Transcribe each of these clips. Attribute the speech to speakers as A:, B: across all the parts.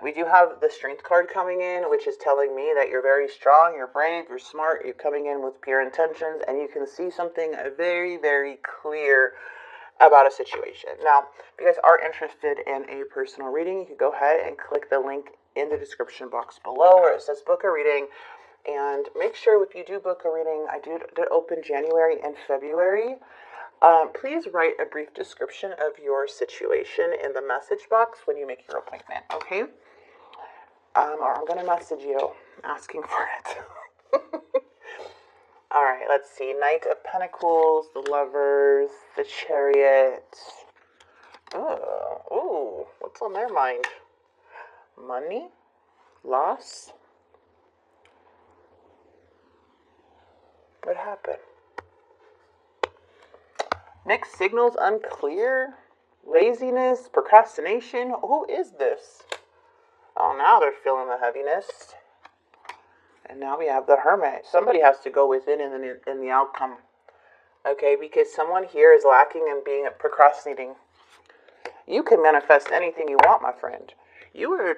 A: we do have the strength card coming in, which is telling me that you're very strong, you're brave, you're smart, you're coming in with pure intentions, and you can see something very, very clear about a situation. Now, if you guys are interested in a personal reading, you can go ahead and click the link in the description box below where it says book a reading. And make sure if you do book a reading, I do open January and February. Please write a brief description of your situation in the message box when you make your appointment, okay? Or I'm going to message you asking for it. All right, let's see. Knight of Pentacles, the Lovers, the Chariot. Oh, ooh, what's on their mind? Money? Loss? What happened? Mixed signals unclear. Laziness, procrastination. Who is this? Oh, now they're feeling the heaviness. And now we have the Hermit. Somebody has to go within in the outcome. Okay, because someone here is lacking in being procrastinating. You can manifest anything you want, my friend. You are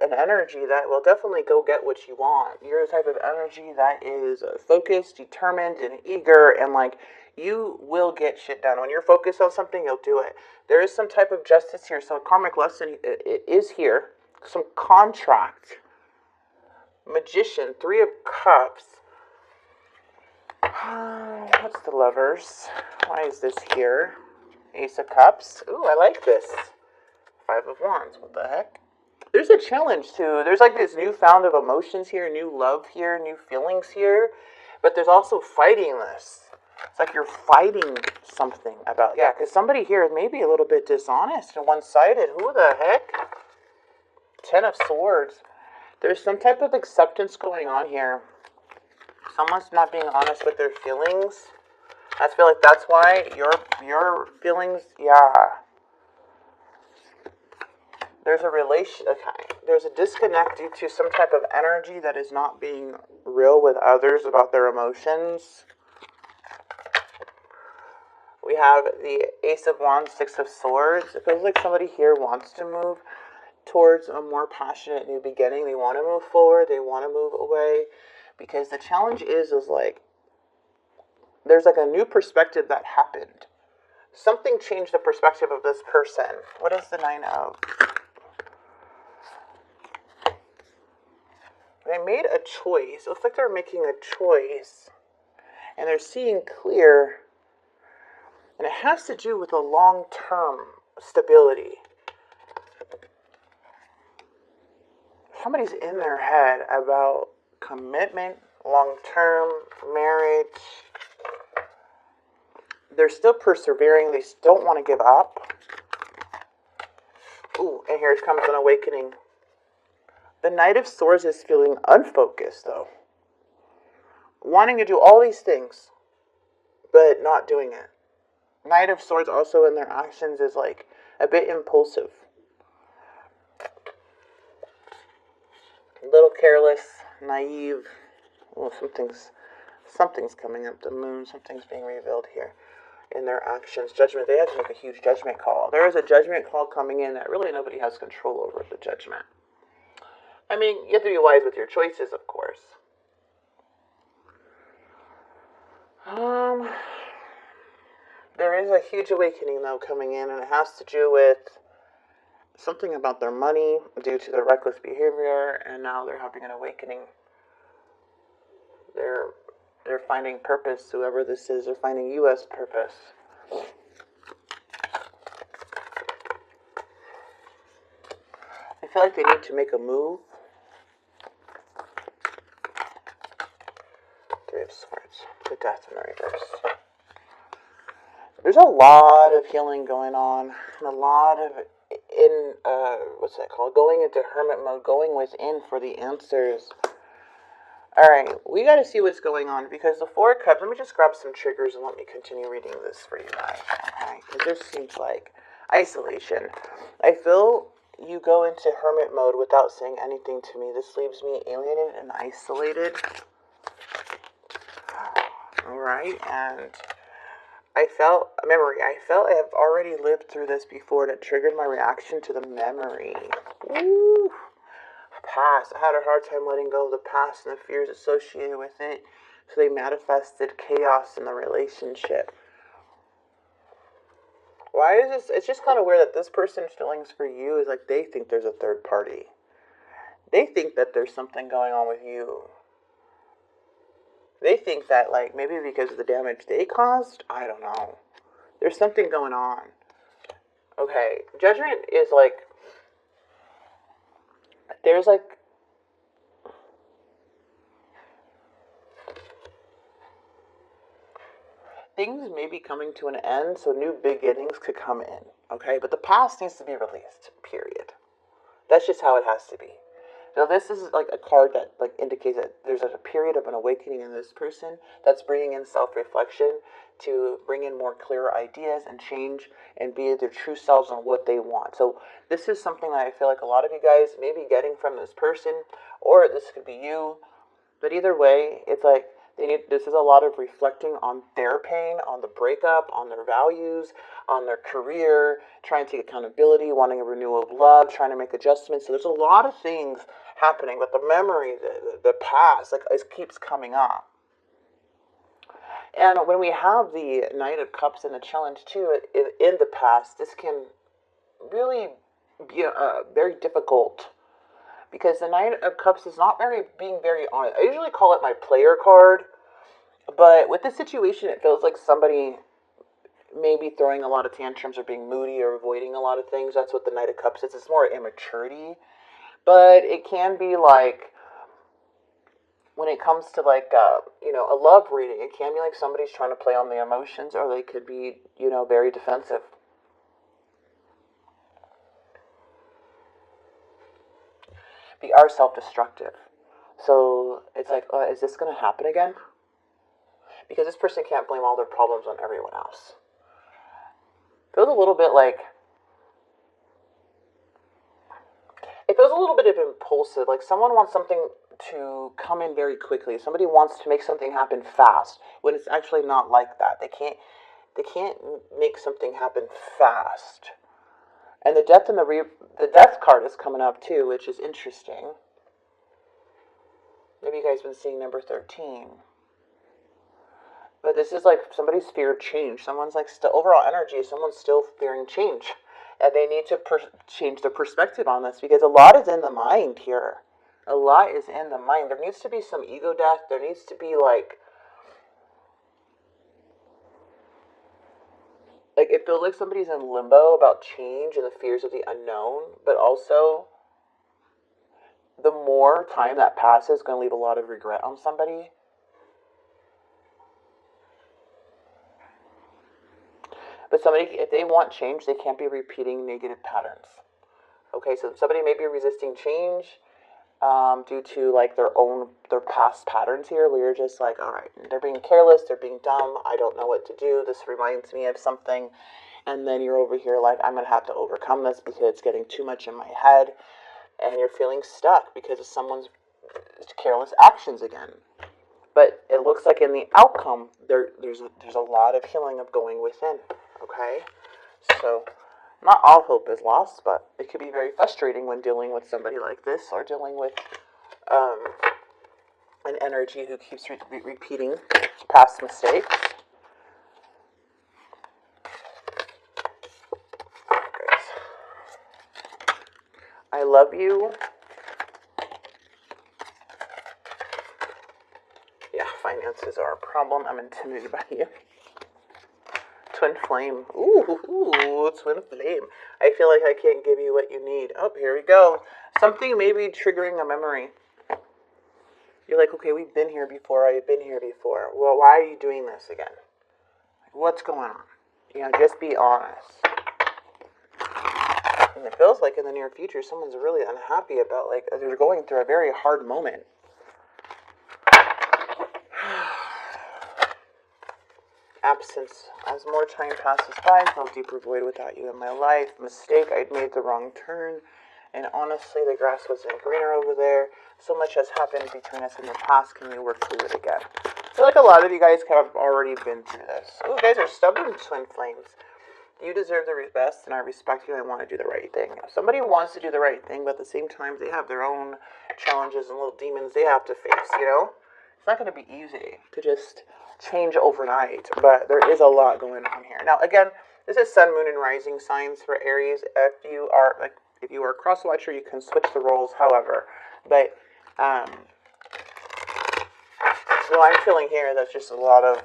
A: an energy that will definitely go get what you want. You're the type of energy that is focused, determined, and eager, and like, you will get shit done. When you're focused on something, you'll do it. There is some type of justice here. So a karmic lesson is here. Some contract. Magician, 3 of Cups. What's the Lovers? Why is this here? Ace of Cups. Ooh, I like this. 5 of Wands. What the heck? There's a challenge too. There's like this newfound of emotions here, new love here, new feelings here. But there's also fighting this. It's like you're fighting something about, yeah, because somebody here is maybe a little bit dishonest and one-sided. Who the heck? 10 of Swords. There's some type of acceptance going on here. Someone's not being honest with their feelings. I feel like that's why your feelings, yeah. There's there's a disconnect due to some type of energy that is not being real with others about their emotions. We have the Ace of Wands, 6 of Swords. It feels like somebody here wants to move towards a more passionate new beginning. They want to move forward. They want to move away. Because the challenge is like, there's like a new perspective that happened. Something changed the perspective of this person. What is the 9 of? They made a choice. It looks like they're making a choice. And they're seeing clear. And it has to do with a long-term stability. Somebody's in their head about commitment, long-term, marriage. They're still persevering. They don't want to give up. Ooh, and here comes an awakening. The Knight of Swords is feeling unfocused, though. Wanting to do all these things, but not doing it. Knight of Swords also in their actions is like a bit impulsive. A little careless, naive. Oh, something's coming up. The moon, something's being revealed here in their actions. Judgment. They have to make a huge judgment call. There is a judgment call coming in that really nobody has control over the judgment. I mean, you have to be wise with your choices, of course. There is a huge awakening, though, coming in, and it has to do with something about their money due to their reckless behavior, and now they're having an awakening. They're finding purpose, whoever this is. They're finding U.S. purpose. I feel like they need to make a move. 3 of Swords. The Death in the reverse. There's a lot of healing going on. A lot of what's that called? Going into hermit mode. Going within for the answers. Alright, we got to see what's going on. Because the 4 of Cups, let me just grab some triggers and let me continue reading this for you guys. Alright, because this seems like isolation. I feel you go into hermit mode without saying anything to me. This leaves me alienated and isolated. Alright, and I felt a memory. I have already lived through this before, and it triggered my reaction to the memory. Ooh. past. I had a hard time letting go of the past and the fears associated with it. So they manifested chaos in the relationship. Why is this? It's just kind of weird that this person's feelings for you is like they think there's a third party. They think that there's something going on with you. They think that, like, maybe because of the damage they caused, I don't know. There's something going on. Okay, judgment is like, there's like, things may be coming to an end, so new beginnings could come in, okay? But the past needs to be released, period. That's just how it has to be. So this is like a card that like indicates that there's a period of an awakening in this person that's bringing in self-reflection to bring in more clearer ideas and change and be their true selves on what they want. So this is something that I feel like a lot of you guys may be getting from this person, or this could be you. But either way, it's like this is a lot of reflecting on their pain, on the breakup, on their values, on their career, trying to take accountability, wanting a renewal of love, trying to make adjustments. So there's a lot of things happening, but the memory, the past, like, it keeps coming up. And when we have the Knight of Cups in the challenge too, in the past, this can really be very difficult. Because the Knight of Cups is not being very honest. I usually call it my player card. But with this situation, it feels like somebody may be throwing a lot of tantrums or being moody or avoiding a lot of things. That's what the Knight of Cups is. It's more immaturity. But it can be like, when it comes to like, a love reading, it can be like somebody's trying to play on the emotions, or they could be, very defensive. They are self-destructive. So it's like, is this going to happen again? Because this person can't blame all their problems on everyone else. It feels a little bit of impulsive. Like someone wants something to come in very quickly. Somebody wants to make something happen fast, when it's actually not like that. They can't make something happen fast. And the death and the death card is coming up too, which is interesting. Maybe you guys have been seeing number 13. But this is like somebody's fear of change. Someone's like, overall energy, someone's still fearing change. And they need to change their perspective on this, because a lot is in the mind here. A lot is in the mind. There needs to be some ego death. There needs to be like it feels like somebody's in limbo about change and the fears of the unknown, but also the more time that passes is going to leave a lot of regret on somebody. But somebody, if they want change, they can't be repeating negative patterns. Okay, so somebody may be resisting change due to like their past patterns here, where you're just like, all right, they're being careless, they're being dumb, I don't know what to do, this reminds me of something. And then you're over here like, I'm going to have to overcome this because it's getting too much in my head. And you're feeling stuck because of someone's careless actions again. But it looks like in the outcome, there's a lot of healing of going within. Okay? So, not all hope is lost, but it could be very frustrating when dealing with somebody like this, or dealing with an energy who keeps repeating past mistakes. I love you. Yeah, finances are a problem. I'm intimidated by you. Twin flame. Ooh, twin flame. I feel like I can't give you what you need. Oh, here we go. Something may be triggering a memory. You're like, okay, we've been here before. I've been here before. Well, why are you doing this again? What's going on? Just be honest. And it feels like in the near future, someone's really unhappy about, like, they're going through a very hard moment. Absence. As more time passes by, I feel deeper void without you in my life. Mistake, I'd made the wrong turn. And honestly, the grass wasn't greener over there. So much has happened between us in the past. Can we work through it again? I feel like a lot of you guys have already been through this. Oh, you guys are stubborn twin flames. You deserve the best, and I respect you. I want to do the right thing. If somebody wants to do the right thing, but at the same time, they have their own challenges and little demons they have to face, you know? It's not going to be easy to just change overnight, but there is a lot going on here. Now, again, this is sun, moon, and rising signs for Aries. If you are a cross watcher, you can switch the roles, however. But what I'm feeling here, that's just a lot of,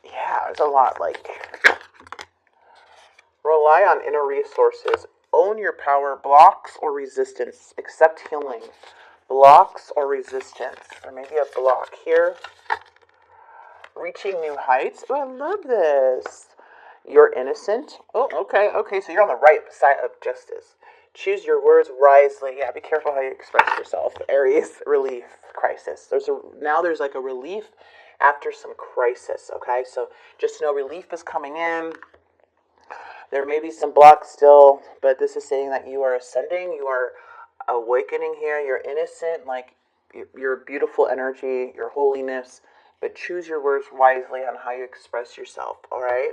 A: yeah, it's a lot like, rely on inner resources, own your power, blocks or resistance, accept healing, blocks or resistance, or maybe a block here, reaching new heights. Oh, I love this. You're innocent. Oh, okay, so you're on the right side of justice. Choose your words wisely. Yeah, be careful how you express yourself. Aries, relief, crisis. Now there's like a relief after some crisis, okay? So just know relief is coming in. There may be some blocks still, but this is saying that you are ascending, you are awakening here, you're innocent, like your beautiful energy, your holiness, but choose your words wisely on how you express yourself, all right?